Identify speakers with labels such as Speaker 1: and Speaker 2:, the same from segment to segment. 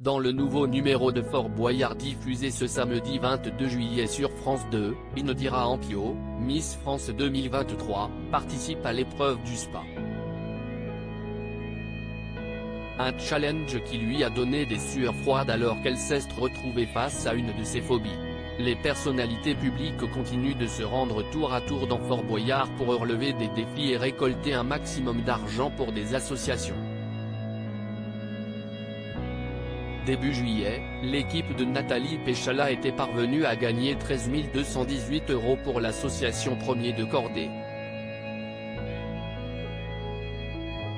Speaker 1: Dans le nouveau numéro de Fort Boyard diffusé ce samedi 22 juillet sur France 2, Indira Ampio, Miss France 2023, participe à l'épreuve du spa. Un challenge qui lui a donné des sueurs froides alors qu'elle s'est retrouvée face à une de ses phobies. Les personnalités publiques continuent de se rendre tour à tour dans Fort Boyard pour relever des défis et récolter un maximum d'argent pour des associations. Début juillet, l'équipe de Nathalie Péchala était parvenue à gagner 13 218 € pour l'association Premier de Cordée.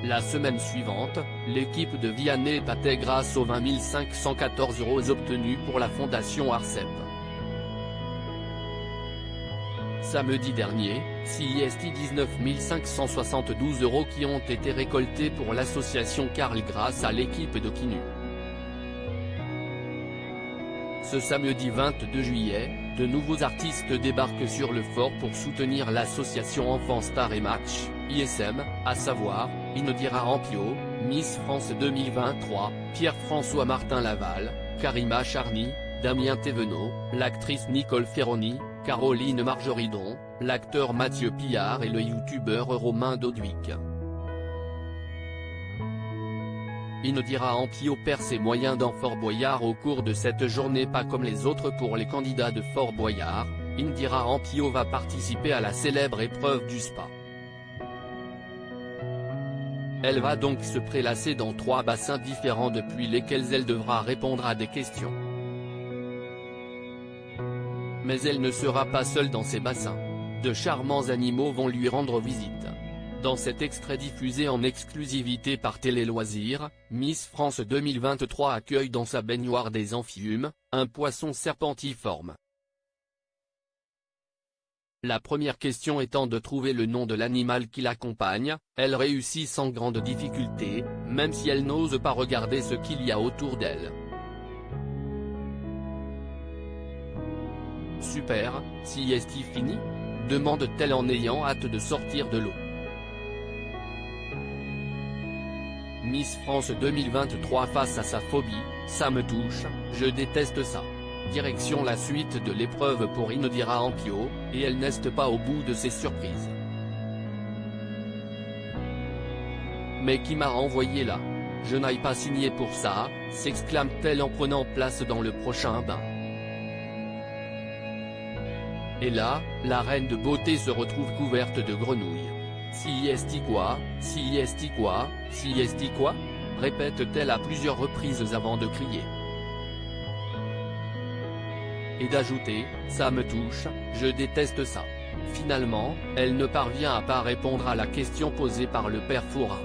Speaker 1: La semaine suivante, l'équipe de Vianney battait grâce aux 20 514 € obtenus pour la fondation Arcep. Samedi dernier, CIST 19 572 € qui ont été récoltés pour l'association Carl grâce à l'équipe de Kinu. Ce samedi 22 juillet, de nouveaux artistes débarquent sur le fort pour soutenir l'association Enfants Star et Match, ISM, à savoir, Indira Ampio, Miss France 2023, Pierre-François Martin Laval, Karima Charny, Damien Thévenot, l'actrice Nicole Ferroni, Caroline Marjoridon, l'acteur Mathieu Pillard et le youtubeur Romain Dodwick. Indira Ampio perd ses moyens dans Fort Boyard au cours de cette journée. Pas comme les autres pour les candidats de Fort Boyard, Indira Ampio va participer à la célèbre épreuve du spa. Elle va donc se prélasser dans 3 bassins différents depuis lesquels elle devra répondre à des questions. Mais elle ne sera pas seule dans ces bassins. De charmants animaux vont lui rendre visite. Dans cet extrait diffusé en exclusivité par Télé Loisirs, Miss France 2023 accueille dans sa baignoire des amphiumes, un poisson serpentiforme. La première question étant de trouver le nom de l'animal qui l'accompagne, elle réussit sans grande difficulté, même si elle n'ose pas regarder ce qu'il y a autour d'elle. Super, sieste fini ? Demande-t-elle en ayant hâte de sortir de l'eau. Miss France 2023 face à sa phobie, ça me touche, je déteste ça. Direction la suite de l'épreuve pour Indira Ampio, et elle n'est pas au bout de ses surprises. Mais qui m'a envoyé là ? Je n'aille pas signer pour ça, s'exclame-t-elle en prenant place dans le prochain bain. Et là, la reine de beauté se retrouve couverte de grenouilles. Siesti quoi, siesti quoi, siesti quoi ? Répète-t-elle à plusieurs reprises avant de crier. Et d'ajouter, ça me touche, je déteste ça. Finalement, elle ne parvient à pas répondre à la question posée par le père Fourin.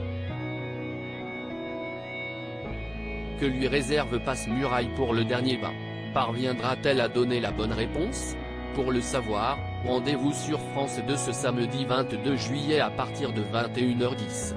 Speaker 1: Que lui réserve Passe-Muraille pour le dernier bain ? Parviendra-t-elle à donner la bonne réponse ? Pour le savoir, rendez-vous sur France 2 ce samedi 22 juillet à partir de 21 h 10.